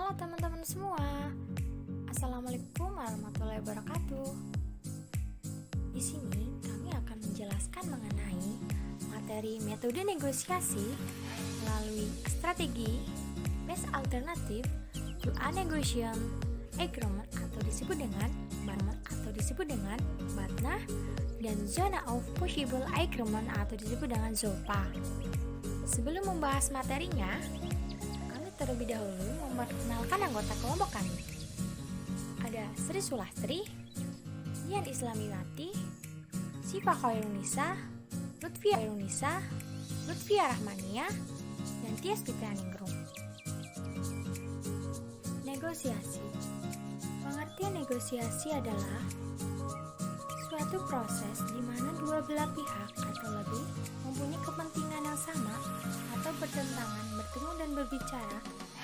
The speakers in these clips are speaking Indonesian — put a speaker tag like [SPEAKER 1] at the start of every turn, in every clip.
[SPEAKER 1] Halo teman-teman semua. Assalamualaikum warahmatullahi wabarakatuh. Di sini kami akan menjelaskan mengenai materi metode negosiasi melalui strategi best alternative to a negotiation agreement atau disebut dengan BATNA, dan zona of possible agreement atau disebut dengan ZOPA. Sebelum membahas materinya, terlebih dahulu memperkenalkan anggota kelompok kami. Ada Sri Sulastri, Dian Islamiwati, Siva Khairunisa, Lutfia Rahmania, dan Tias Fitrianingrum. Negosiasi. Pengertian negosiasi adalah suatu proses di mana dua belah pihak atau lebih mempunyai kepentingan yang sama atau bertentangan bertemu dan berbicara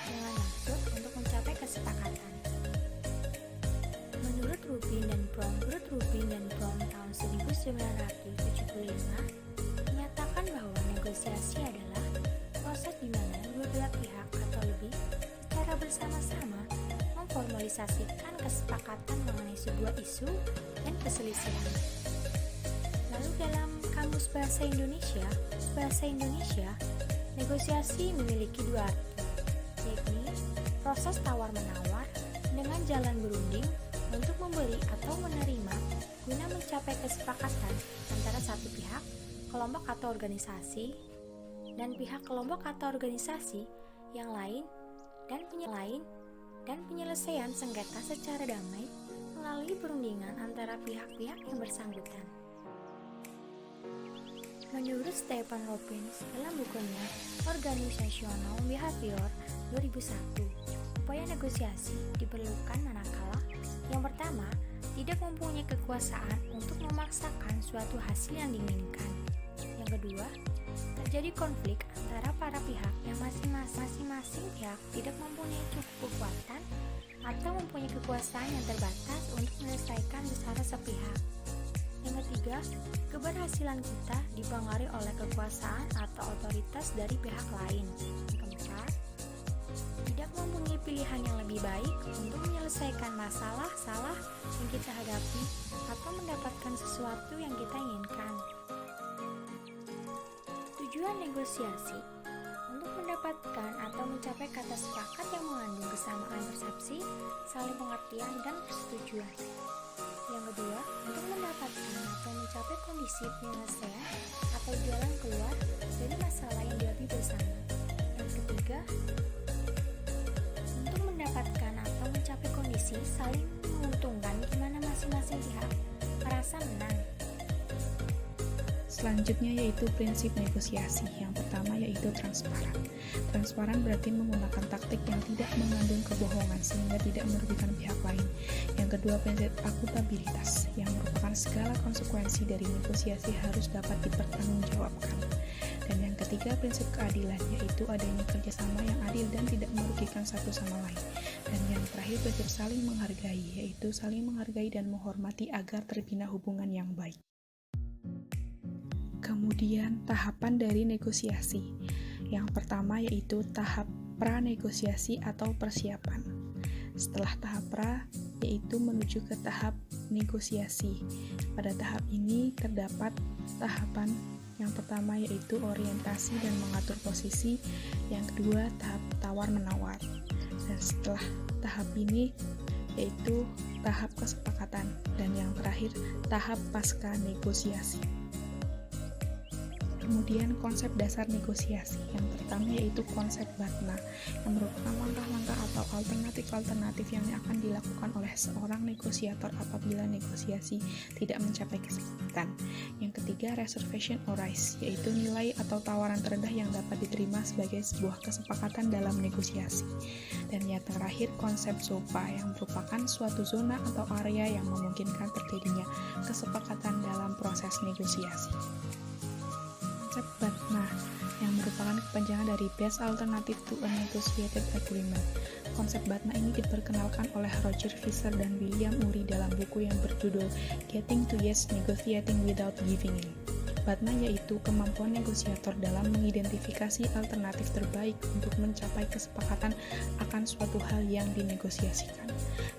[SPEAKER 1] dengan maksud untuk mencapai kesepakatan. Menurut Rubin dan Brown tahun 1975 menyatakan bahwa negosiasi adalah proses di mana dua belah pihak atau lebih secara bersama-sama memformalisasikan kesepakatan mengenai sebuah isu dan perselisihan. Lalu dalam Kamus Bahasa Indonesia, negosiasi memiliki dua arti, yakni proses tawar-menawar dengan jalan berunding untuk memberi atau menerima guna mencapai kesepakatan antara satu pihak, kelompok atau organisasi, dan pihak kelompok atau organisasi yang lain dan penyelesaian sengketa secara damai melalui perundingan antara pihak-pihak yang bersangkutan. Menurut Stephen Robbins dalam bukunya Organizational Behavior 2001, upaya negosiasi diperlukan manakala yang pertama, tidak mempunyai kekuasaan untuk memaksakan suatu hasil yang diinginkan. Yang kedua, terjadi konflik antara para pihak yang masing-masing pihak tidak mempunyai cukup kekuatan atau mempunyai kekuasaan yang terbatas untuk menyelesaikan secara sepihak. Yang ketiga, keberhasilan kita dipengaruhi oleh kekuasaan atau otoritas dari pihak lain. Yang keempat, tidak mempunyai pilihan yang lebih baik untuk menyelesaikan masalah yang kita hadapi atau mendapatkan sesuatu yang kita inginkan. Tujuan negosiasi untuk mendapatkan atau mencapai kata sepakat yang mengandung kesamaan persepsi, saling pengertian, dan persetujuan. Yang kedua, untuk mendapatkan atau mencapai kondisi penyelesaian atau jalan keluar dari masalah yang dihadapi bersama. Yang ketiga, untuk mendapatkan atau mencapai kondisi saling menguntungkan di mana masing-masing pihak merasa menang.
[SPEAKER 2] Selanjutnya yaitu prinsip negosiasi. Yang pertama yaitu transparan. Transparan berarti menggunakan taktik yang tidak mengandung kebohongan sehingga tidak merugikan pihak lain. Yang kedua, prinsip akuntabilitas, yang merupakan segala konsekuensi dari negosiasi harus dapat dipertanggungjawabkan. Dan yang ketiga, prinsip keadilan, yaitu adanya kerjasama yang adil dan tidak merugikan satu sama lain. Dan yang terakhir, prinsip saling menghargai, yaitu saling menghargai dan menghormati agar terbina hubungan yang baik. Kemudian tahapan dari negosiasi. Yang pertama yaitu tahap pra-negosiasi atau persiapan. Setelah tahap pra, yaitu menuju ke tahap negosiasi. Pada tahap ini terdapat tahapan yang pertama yaitu orientasi dan mengatur posisi. Yang kedua tahap tawar-menawar. Dan setelah tahap ini yaitu tahap kesepakatan. Dan yang terakhir tahap pasca negosiasi. Kemudian konsep dasar negosiasi. Yang pertama yaitu konsep BATNA, yang merupakan langkah-langkah atau alternatif-alternatif yang akan dilakukan oleh seorang negosiator apabila negosiasi tidak mencapai kesepakatan. Yang ketiga, reservation or rights, yaitu nilai atau tawaran terendah yang dapat diterima sebagai sebuah kesepakatan dalam negosiasi. Dan yang terakhir, konsep ZOPA, yang merupakan suatu zona atau area yang memungkinkan terjadinya kesepakatan dalam proses negosiasi. Konsep BATNA, yang merupakan kepanjangan dari Best Alternative to a Negotiated Agreement. Konsep BATNA ini diperkenalkan oleh Roger Fisher dan William Ury dalam buku yang berjudul Getting to Yes, Negotiating Without Giving In. Batna yaitu kemampuan negosiator dalam mengidentifikasi alternatif terbaik untuk mencapai kesepakatan akan suatu hal yang dinegosiasikan.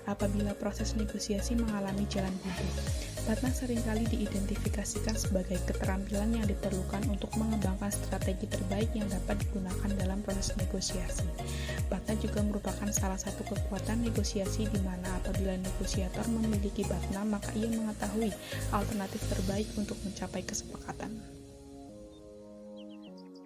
[SPEAKER 2] Apabila proses negosiasi mengalami jalan buntu, Batna seringkali diidentifikasikan sebagai keterampilan yang diperlukan untuk mengembangkan strategi terbaik yang dapat digunakan dalam proses negosiasi. Batna juga merupakan salah satu kekuatan negosiasi di mana apabila negosiator memiliki Batna, maka ia mengetahui alternatif terbaik untuk mencapai kesepakatan.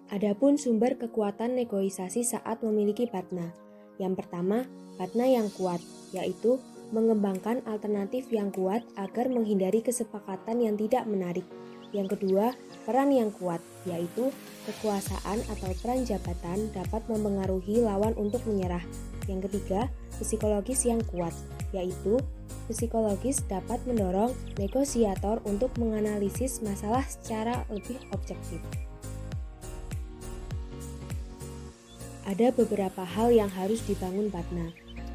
[SPEAKER 3] Adapun sumber kekuatan negosiasi saat memiliki Batna. Yang pertama, Batna yang kuat, yaitu mengembangkan alternatif yang kuat agar menghindari kesepakatan yang tidak menarik. Yang kedua, peran yang kuat, yaitu kekuasaan atau peran jabatan dapat mempengaruhi lawan untuk menyerah. Yang ketiga, psikologis yang kuat, yaitu psikologis dapat mendorong negosiator untuk menganalisis masalah secara lebih objektif. Ada beberapa hal yang harus dibangun Batna.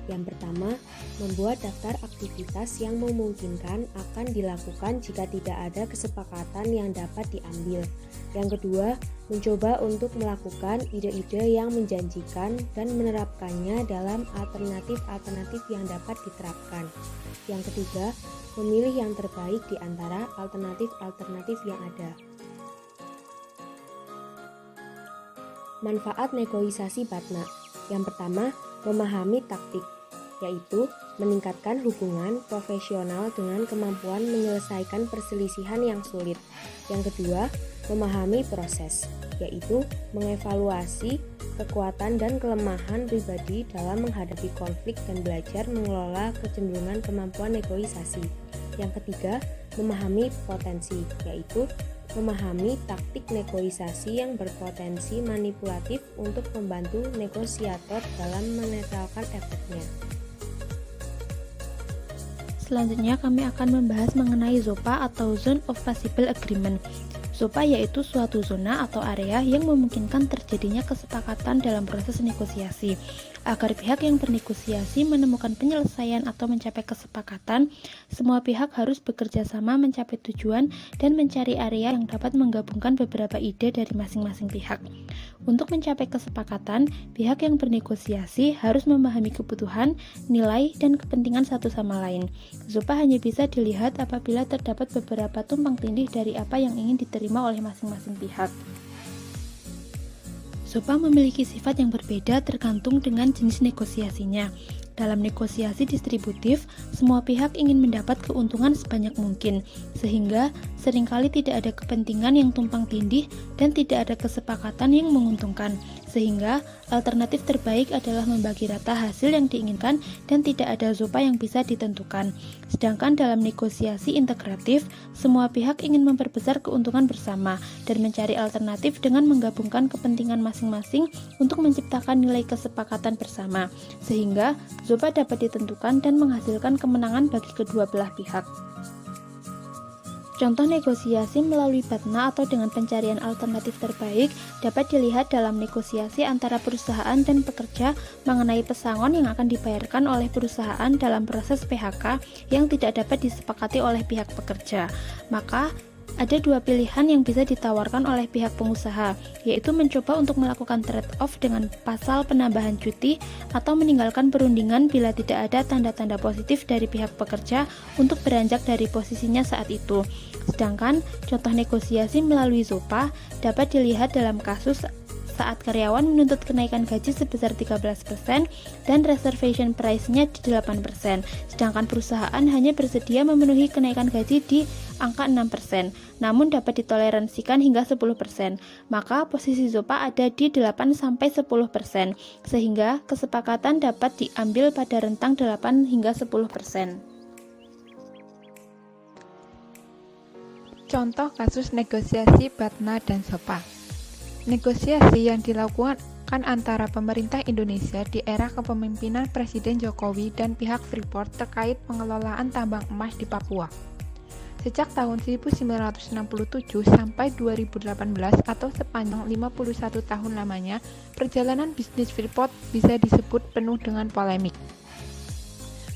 [SPEAKER 3] Yang pertama, membuat daftar aktivitas yang memungkinkan akan dilakukan jika tidak ada kesepakatan yang dapat diambil. Yang kedua, mencoba untuk melakukan ide-ide yang menjanjikan dan menerapkannya dalam alternatif-alternatif yang dapat diterapkan. Yang ketiga, memilih yang terbaik di antara alternatif-alternatif yang ada. Manfaat negosiasi Batna. Yang pertama, memahami taktik, yaitu meningkatkan hubungan profesional dengan kemampuan menyelesaikan perselisihan yang sulit. Yang kedua, memahami proses, yaitu mengevaluasi kekuatan dan kelemahan pribadi dalam menghadapi konflik dan belajar mengelola kecenderungan kemampuan negosiasi. Yang ketiga, memahami potensi, yaitu memahami taktik negosiasi yang berpotensi manipulatif untuk membantu negosiator dalam menetralkan efeknya.
[SPEAKER 1] Selanjutnya kami akan membahas mengenai ZOPA atau Zone of Possible Agreement. ZOPA yaitu suatu zona atau area yang memungkinkan terjadinya kesepakatan dalam proses negosiasi. Agar pihak yang bernegosiasi menemukan penyelesaian atau mencapai kesepakatan, semua pihak harus bekerja sama mencapai tujuan dan mencari area yang dapat menggabungkan beberapa ide dari masing-masing pihak. Untuk mencapai kesepakatan, pihak yang bernegosiasi harus memahami kebutuhan, nilai, dan kepentingan satu sama lain. ZOPA hanya bisa dilihat apabila terdapat beberapa tumpang tindih dari apa yang ingin diterima oleh masing-masing pihak. ZOPA memiliki sifat yang berbeda tergantung dengan jenis negosiasinya. Dalam negosiasi distributif, semua pihak ingin mendapat keuntungan sebanyak mungkin, sehingga seringkali tidak ada kepentingan yang tumpang tindih dan tidak ada kesepakatan yang menguntungkan, sehingga alternatif terbaik adalah membagi rata hasil yang diinginkan dan tidak ada ZOPA yang bisa ditentukan. Sedangkan dalam negosiasi integratif, semua pihak ingin memperbesar keuntungan bersama dan mencari alternatif dengan menggabungkan kepentingan masing-masing untuk menciptakan nilai kesepakatan bersama, sehingga ZOPA dapat ditentukan dan menghasilkan kemenangan bagi kedua belah pihak. Contoh negosiasi melalui Batna atau dengan pencarian alternatif terbaik dapat dilihat dalam negosiasi antara perusahaan dan pekerja mengenai pesangon yang akan dibayarkan oleh perusahaan dalam proses PHK yang tidak dapat disepakati oleh pihak pekerja. Maka, ada dua pilihan yang bisa ditawarkan oleh pihak pengusaha, yaitu mencoba untuk melakukan trade-off dengan pasal penambahan cuti atau meninggalkan perundingan bila tidak ada tanda-tanda positif dari pihak pekerja untuk beranjak dari posisinya saat itu. Sedangkan contoh negosiasi melalui ZOPA dapat dilihat dalam kasus saat karyawan menuntut kenaikan gaji sebesar 13% dan reservation price-nya di 8%, sedangkan perusahaan hanya bersedia memenuhi kenaikan gaji di angka 6%, namun dapat ditoleransikan hingga 10%, maka posisi ZOPA ada di 8-10%, sehingga kesepakatan dapat diambil pada rentang 8 hingga 10%.
[SPEAKER 4] Contoh kasus negosiasi Batna dan ZOPA. Negosiasi yang dilakukan antara pemerintah Indonesia di era kepemimpinan Presiden Jokowi dan pihak Freeport terkait pengelolaan tambang emas di Papua. Sejak tahun 1967 sampai 2018 atau sepanjang 51 tahun lamanya, perjalanan bisnis Freeport bisa disebut penuh dengan polemik.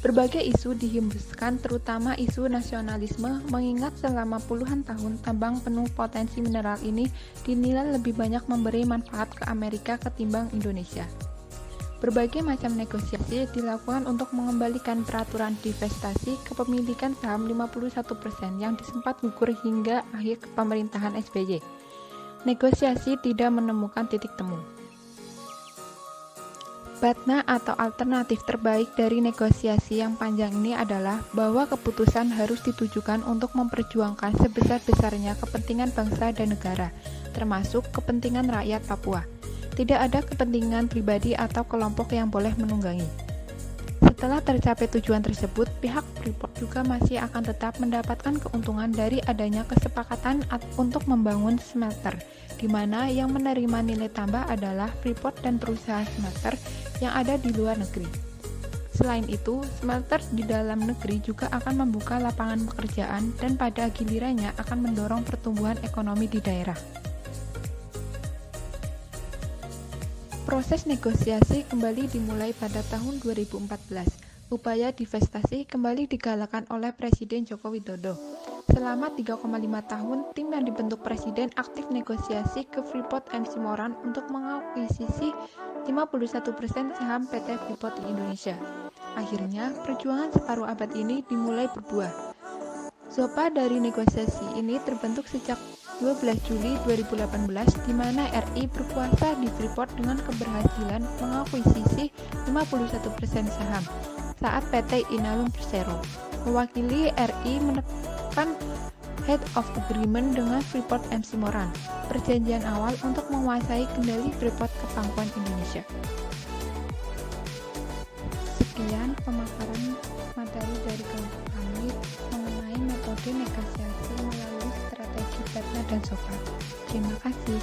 [SPEAKER 4] Berbagai isu dihembuskan, terutama isu nasionalisme, mengingat selama puluhan tahun tambang penuh potensi mineral ini dinilai lebih banyak memberi manfaat ke Amerika ketimbang Indonesia. Berbagai macam negosiasi dilakukan untuk mengembalikan peraturan divestasi kepemilikan saham 51% yang sempat gugur hingga akhir pemerintahan SBY. Negosiasi tidak menemukan titik temu. Batna atau alternatif terbaik dari negosiasi yang panjang ini adalah bahwa keputusan harus ditujukan untuk memperjuangkan sebesar-besarnya kepentingan bangsa dan negara, termasuk kepentingan rakyat Papua. Tidak ada kepentingan pribadi atau kelompok yang boleh menunggangi. Setelah tercapai tujuan tersebut, pihak Freeport juga masih akan tetap mendapatkan keuntungan dari adanya kesepakatan untuk membangun smelter, di mana yang menerima nilai tambah adalah Freeport dan perusahaan smelter yang ada di luar negeri. Selain itu, smelter di dalam negeri juga akan membuka lapangan pekerjaan dan pada gilirannya akan mendorong pertumbuhan ekonomi di daerah. Proses negosiasi kembali dimulai pada tahun 2014. Upaya divestasi kembali digalakan oleh Presiden Joko Widodo. Selama 3,5 tahun, tim yang dibentuk Presiden aktif negosiasi ke Freeport MC Moran untuk mengakuisisi 51% saham PT Freeport di Indonesia. Akhirnya, perjuangan separuh abad ini dimulai berbuah. Zopa dari negosiasi ini terbentuk sejak 12 Juli 2018, di mana RI berkuasa di Freeport dengan keberhasilan mengakuisisi 51% saham saat PT Inalum Persero. Mewakili RI menekan Head of Agreement dengan Freeport MC Moran, perjanjian awal untuk menguasai kendali Freeport ke Pangkuan Indonesia. Sekian pemaparan materi dari kelompok kami mengenai metode negosiasi melalui strategi Batna dan Zopa. Terima kasih.